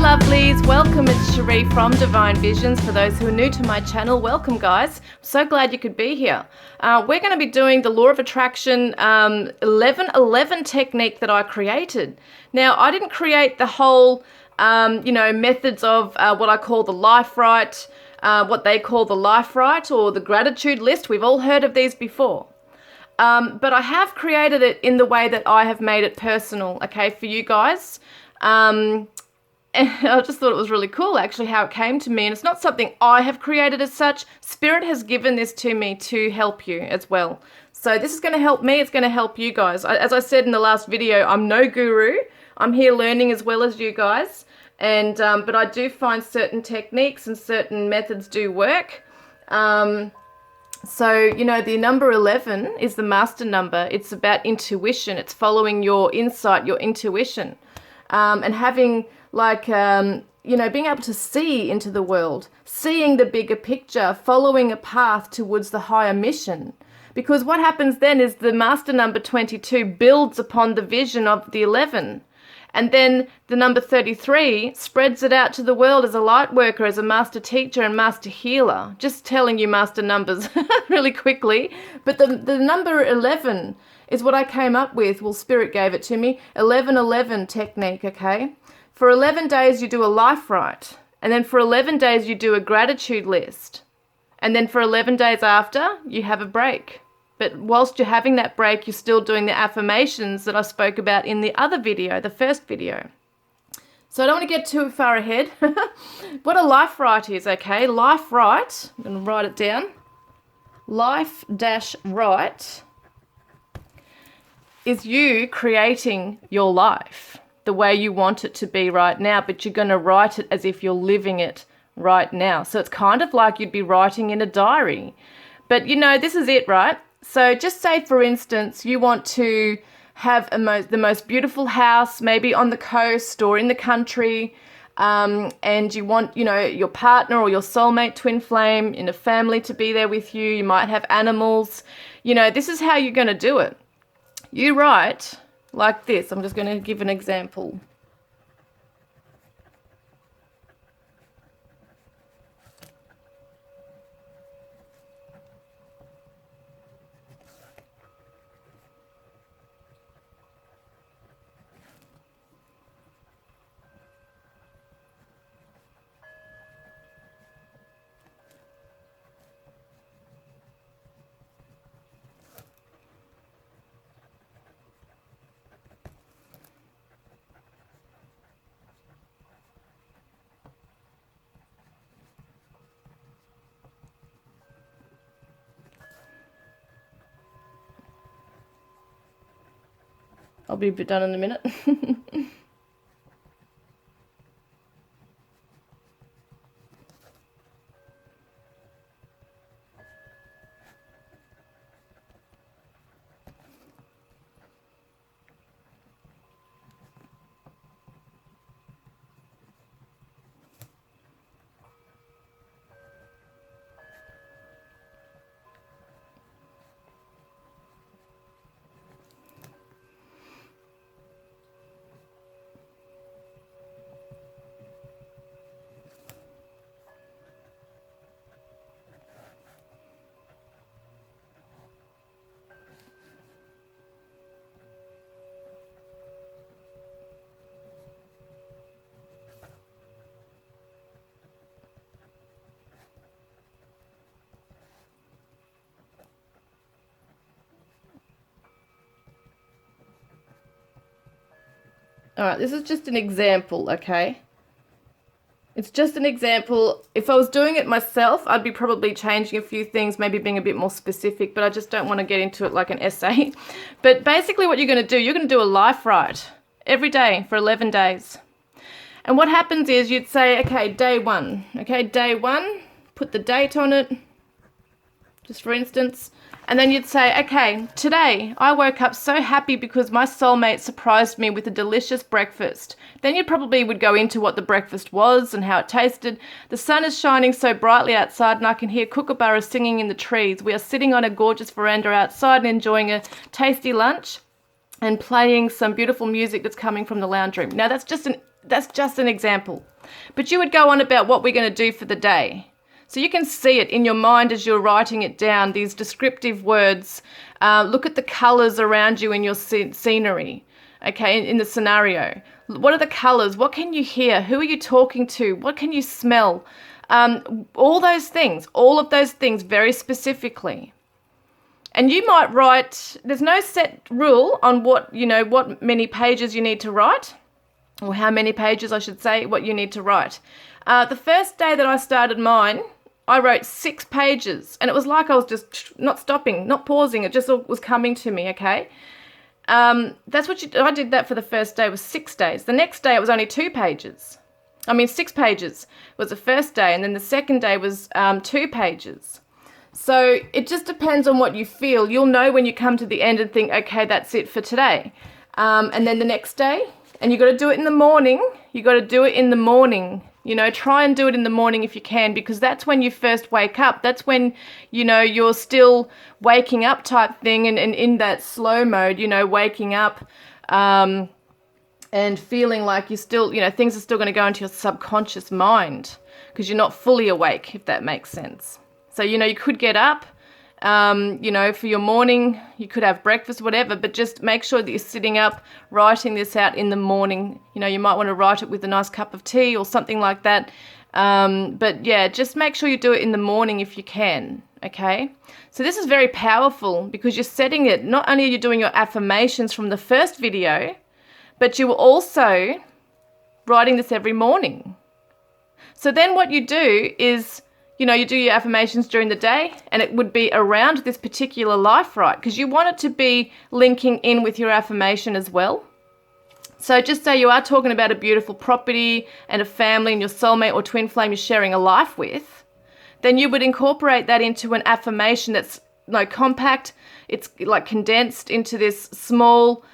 lovelies, welcome. It's Sheree from Divine Visions. For those who are new to my channel, welcome guys. I'm so glad you could be here. We're going to be doing the Law of Attraction 1111 technique that I created. Now, I didn't create the whole, methods of what I call the life right, what they call the life right or the gratitude list. We've all heard of these before. But I have created it in the way that I have made it personal, okay, for you guys. And I just thought it was really cool, actually, how it came to me. And it's not something I have created as such. Spirit has given this to me to help you as well. So this is going to help me. It's going to help you guys. As I said in the last video, I'm no guru. I'm here learning as well as you guys. And but I do find certain techniques and certain methods do work. So, you know, the number 11 is the master number. It's about intuition. It's following your insight, your intuition. And having being able to see into the world, seeing the bigger picture, following a path towards the higher mission. Because what happens then is the master number 22 builds upon the vision of the 11. And then the number 33 spreads it out to the world as a light worker, as a master teacher and master healer. Just telling you master numbers really quickly. But the number 11 is what I came up with. Well, Spirit gave it to me. 1111 technique, okay? For 11 days, you do a life right. And then for 11 days, you do a gratitude list. And then for 11 days after, you have a break. But whilst you're having that break, you're still doing the affirmations that I spoke about in the other video, the first video. So I don't want to get too far ahead. What a life right is, okay? Life right, I'm going to write it down. Life-right is you creating your life the way you want it to be right now, but you're going to write it as if you're living it right now. So it's kind of like you'd be writing in a diary. But, you know, this is it, right? So just say, for instance, you want to have the most beautiful house, maybe on the coast or in the country, and you want, you know, your partner or your soulmate, twin flame, in a family to be there with you. You might have animals. You know, this is how you're going to do it. You write like this. I'm just going to give an example. I'll be done in a minute. All right, this is just an example, okay? It's just an example. If I was doing it myself, I'd be probably changing a few things, maybe being a bit more specific, but I just don't want to get into it like an essay. But basically what you're going to do a life right every day for 11 days. And what happens is you'd say, okay, day one. Okay, day one, put the date on it, just for instance. And then you'd say, okay, today I woke up so happy because my soulmate surprised me with a delicious breakfast. Then you probably would go into what the breakfast was and how it tasted. The sun is shining so brightly outside and I can hear kookaburras singing in the trees. We are sitting on a gorgeous veranda outside and enjoying a tasty lunch and playing some beautiful music that's coming from the lounge room. Now that's just That's just an example. But you would go on about what we're going to do for the day. So you can see it in your mind as you're writing it down, these descriptive words. Look at the colors around you in your scenery, okay, in the scenario. What are the colors? What can you hear? Who are you talking to? What can you smell? All of those things very specifically. And you might write, there's no set rule on what many pages you need to write, or how many pages, I should say, what you need to write. The first day that I started mine, I wrote 6 pages, and it was like I was just not stopping, not pausing. It just all was coming to me, okay? I did that for the first day, was 6 days. The next day it was only 6 pages was the first day, and then the second day was 2 pages. So it just depends on what you feel. You'll know when you come to the end and think, okay, that's it for today. And then the next day, and you've got to do it in the morning. Try and do it in the morning if you can, because that's when you first wake up. That's when, you're still waking up type thing, and in that slow mode, waking up and feeling like you're still, things are still going to go into your subconscious mind because you're not fully awake, if that makes sense. So, you could get up, for your morning, you could have breakfast, whatever, but just make sure that you're sitting up, writing this out in the morning. You might want to write it with a nice cup of tea or something like that. But yeah, just make sure you do it in the morning if you can, okay? So this is very powerful because you're setting it, not only are you doing your affirmations from the first video, but you were also writing this every morning. So then what you do is, you do your affirmations during the day, and it would be around this particular life, right? Because you want it to be linking in with your affirmation as well. So just say you are talking about a beautiful property and a family and your soulmate or twin flame you're sharing a life with, then you would incorporate that into an affirmation that's compact. It's like condensed into this small,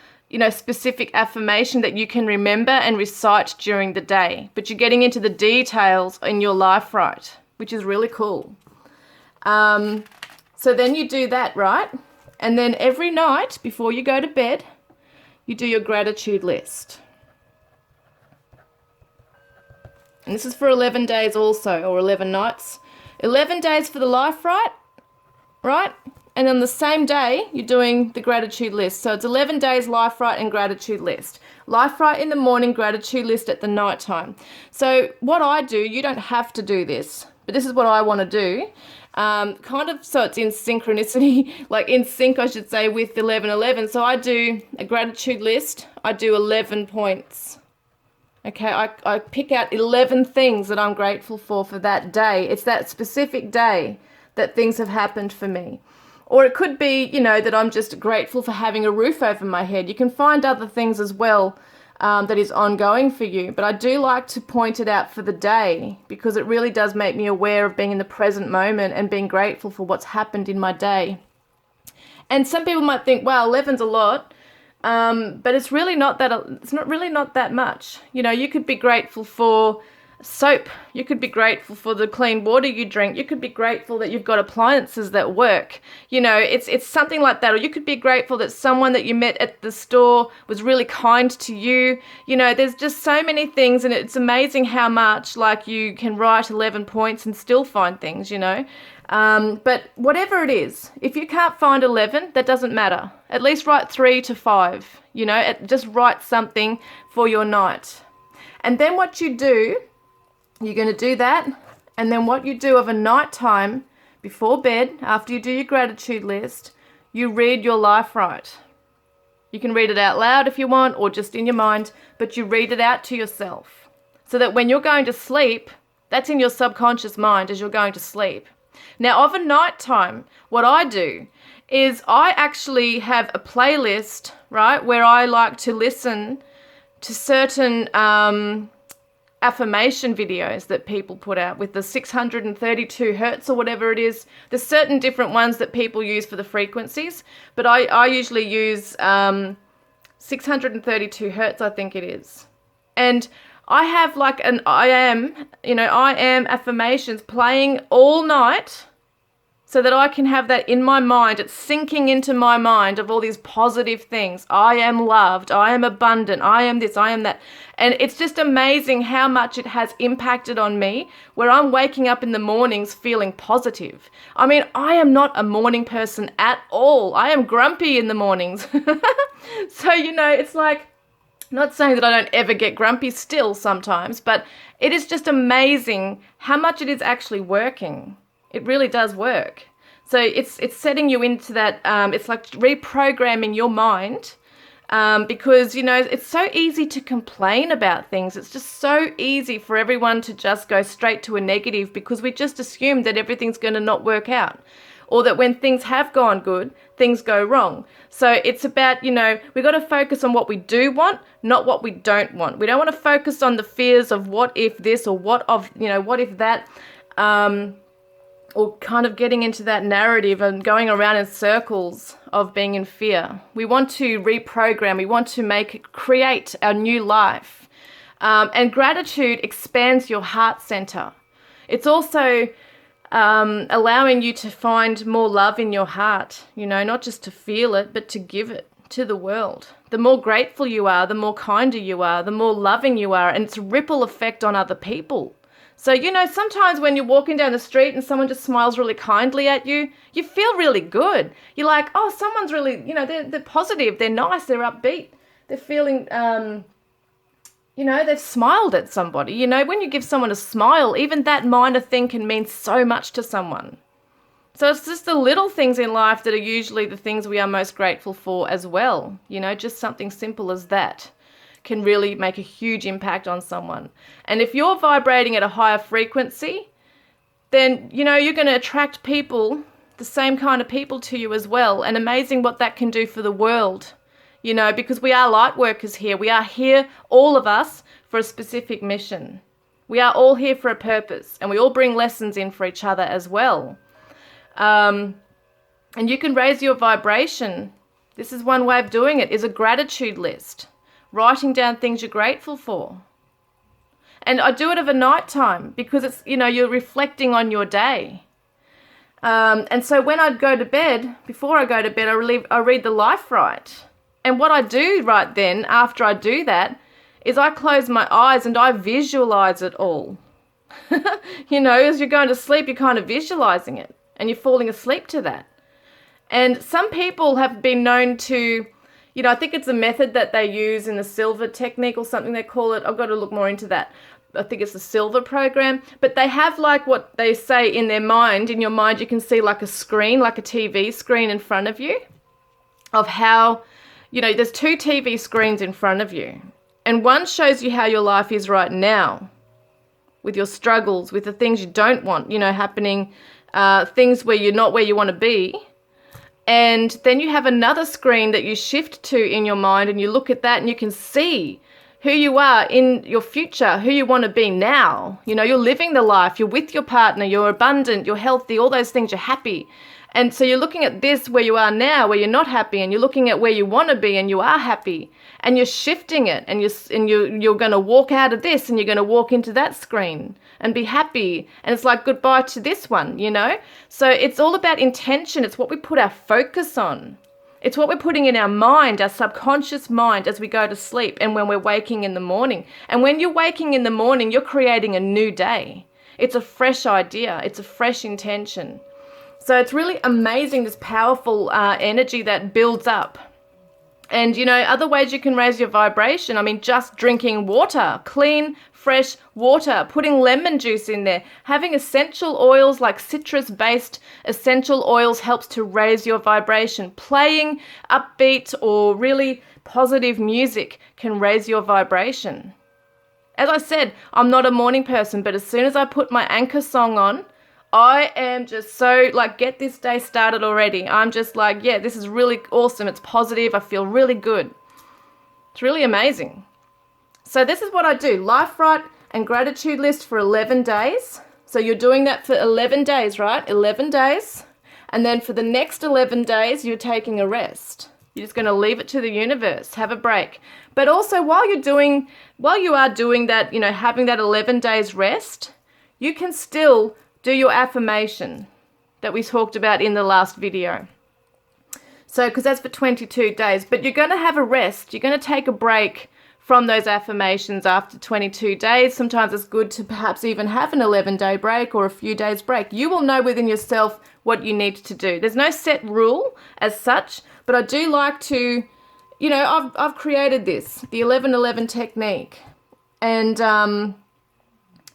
specific affirmation that you can remember and recite during the day. But you're getting into the details in your life, right? Which is really cool. So then you do that, right? And then every night before you go to bed, you do your gratitude list. And this is for 11 days also, or 11 nights. 11 days for the life, right? And on the same day, you're doing the gratitude list. So it's 11 days life right and gratitude list. Life right in the morning, gratitude list at the night time. So what I do, you don't have to do this, but this is what I want to do. So it's in synchronicity, like in sync, I should say, with 11:11. So I do a gratitude list. I do 11 points. Okay, I pick out 11 things that I'm grateful for that day. It's that specific day that things have happened for me. Or it could be, that I'm just grateful for having a roof over my head. You can find other things as well that is ongoing for you. But I do like to point it out for the day because it really does make me aware of being in the present moment and being grateful for what's happened in my day. And some people might think, wow, 11's a lot. But it's really not that much. You could be grateful for soap. You could be grateful for the clean water you drink. You could be grateful that you've got appliances that work. It's something like that. Or you could be grateful that someone that you met at the store was really kind to you. There's just so many things, and it's amazing how much you can write 11 points and still find things, But whatever it is, if you can't find 11, that doesn't matter. At least write 3 to 5, just write something for your night. And then what you do, you're going to do that. And then what you do of a night time before bed, after you do your gratitude list, you read your life right. You can read it out loud if you want, or just in your mind, but you read it out to yourself. So that when you're going to sleep, that's in your subconscious mind as you're going to sleep. Now, of a night time, what I do is I actually have a playlist, right, where I like to listen to certain affirmation videos that people put out with the 632 hertz or whatever it is. There's certain different ones that people use for the frequencies, but I usually use 632 hertz, I think it is. And I have I am affirmations playing all night. so that I can have that in my mind. It's sinking into my mind of all these positive things. I am loved. I am abundant. I am this. I am that. And it's just amazing how much it has impacted on me, where I'm waking up in the mornings feeling positive. I mean, I am not a morning person at all. I am grumpy in the mornings. So, it's like, not saying that I don't ever get grumpy still sometimes, but it is just amazing how much it is actually working. It really does work. So it's setting you into that, it's like reprogramming your mind, because, it's so easy to complain about things. It's just so easy for everyone to just go straight to a negative, because we just assume that everything's going to not work out, or that when things have gone good, things go wrong. So it's about, we got to focus on what we do want, not what we don't want. We don't want to focus on the fears of what if this, or what if that, or kind of getting into that narrative and going around in circles of being in fear. We want to reprogram. We want to create our new life. And gratitude expands your heart center. It's also allowing you to find more love in your heart, not just to feel it, but to give it to the world. The more grateful you are, the more kinder you are, the more loving you are, and it's a ripple effect on other people. So, sometimes when you're walking down the street and someone just smiles really kindly at you, you feel really good. You're like, oh, someone's really, they're positive, they're nice, they're upbeat, they're feeling, they've smiled at somebody. When you give someone a smile, even that minor thing can mean so much to someone. So it's just the little things in life that are usually the things we are most grateful for as well. Just something simple as that can really make a huge impact on someone. And if you're vibrating at a higher frequency, then, you're going to attract people, the same kind of people to you as well. And amazing what that can do for the world, because we are light workers here. We are here, all of us, for a specific mission. We are all here for a purpose, and we all bring lessons in for each other as well. And you can raise your vibration. This is one way of doing it, is a gratitude list. Writing down things you're grateful for. And I do it of a night time because it's, you're reflecting on your day. And so when I go to bed, before I go to bed, I read the Life Right. And what I do right then, after I do that, is I close my eyes and I visualize it all. As you're going to sleep, you're kind of visualizing it and you're falling asleep to that. And some people have been known to, I think it's a method that they use in the silver technique or something they call it. I've got to look more into that. I think it's the silver program. But they have like what they say in their mind. In your mind, you can see like a screen, like a TV screen in front of you of how, there's two TV screens in front of you. And one shows you how your life is right now with your struggles, with the things you don't want, happening, things where you're not where you want to be. And then you have another screen that you shift to in your mind and you look at that and you can see who you are in your future, who you want to be now. You're living the life, you're with your partner, you're abundant, you're healthy, all those things, you're happy. And so you're looking at this where you are now, where you're not happy, and you're looking at where you want to be and you are happy. And you're shifting it and you're going to walk out of this and you're going to walk into that screen and be happy. And it's like goodbye to this one, So it's all about intention. It's what we put our focus on. It's what we're putting in our mind, our subconscious mind, as we go to sleep and when we're waking in the morning. And when you're waking in the morning, you're creating a new day. It's a fresh idea. It's a fresh intention. So it's really amazing, this powerful energy that builds up. And, other ways you can raise your vibration, just drinking water, clean, fresh water, putting lemon juice in there, having essential oils like citrus-based essential oils helps to raise your vibration. Playing upbeat or really positive music can raise your vibration. As I said, I'm not a morning person, but as soon as I put my anchor song on, I am just so get this day started already. I'm just yeah, this is really awesome. It's positive. I feel really good. It's really amazing. So this is what I do. Life Right and gratitude list for 11 days. So you're doing that for 11 days, right? 11 days. And then for the next 11 days, you're taking a rest. You're just going to leave it to the universe, have a break. But also while you are doing that, having that 11 days rest, you can still do your affirmation. that we talked about in the last video. So, because that's for 22 days. But you're going to have a rest. You're going to take a break from those affirmations after 22 days. Sometimes it's good to perhaps even have an 11-day break or a few days break. You will know within yourself what you need to do. There's no set rule as such, but I do like to, you know, I've created this, the 11-11 technique. And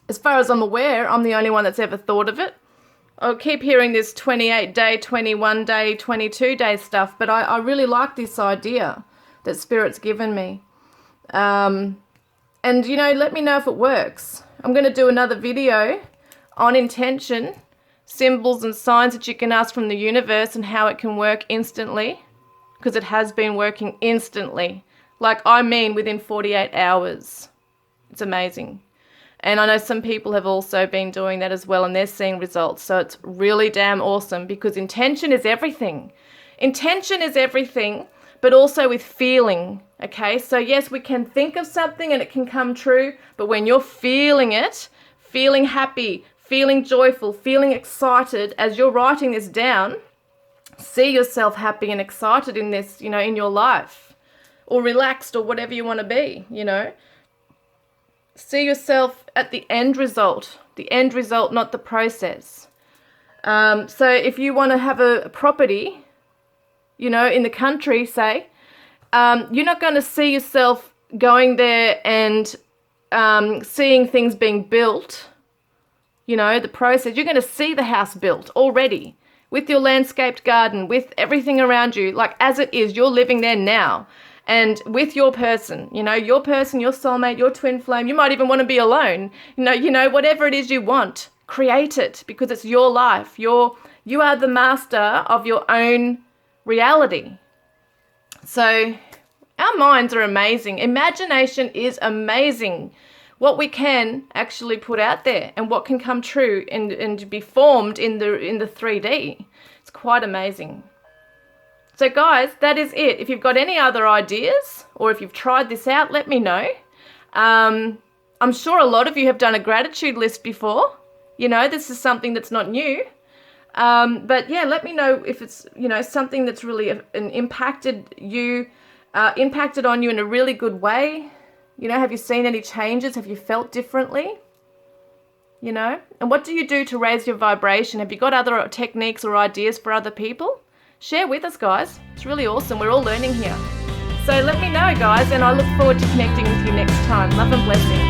as far as I'm aware, I'm the only one that's ever thought of it. I keep hearing this 28-day, 21-day, 22-day stuff, but I really like this idea that Spirit's given me. And, you know, let me know if it works. I'm going to do another video on intention, symbols and signs that you can ask from the universe and how it can work instantly, because it has been working instantly. Like, I mean within 48 hours. It's amazing. And I know some people have also been doing that as well, and they're seeing results. So it's really damn awesome, because intention is everything. Intention is everything, but also with feeling, okay? So yes, we can think of something and it can come true, but when you're feeling it, feeling happy, feeling joyful, feeling excited, as you're writing this down, see yourself happy and excited in this, you know, in your life, or relaxed, or whatever you want to be, you know. See yourself at the end result, not the process. So if you want to have a property, you know, in the country, say, you're not going to see yourself going there and seeing things being built, you know, the process. You're going to see the house built already with your landscaped garden, with everything around you, like as it is. You're living there now. And with your person, your soulmate, your twin flame, you might even want to be alone. You know, whatever it is you want, create it, because it's your life. You are the master of your own reality. So our minds are amazing. Imagination is amazing. What we can actually put out there and what can come true and be formed in the 3D. It's quite amazing. So guys, that is it. If you've got any other ideas, or if you've tried this out, let me know. I'm sure a lot of you have done a gratitude list before. You know, this is something that's not new. But yeah, let me know if it's, you know, something that's really impacted on you in a really good way. You know, have you seen any changes? Have you felt differently? You know, and what do you do to raise your vibration? Have you got other techniques or ideas for other people? Share with us, guys. It's really awesome. We're all learning here. So let me know, guys, and I look forward to connecting with you next time. Love and blessings.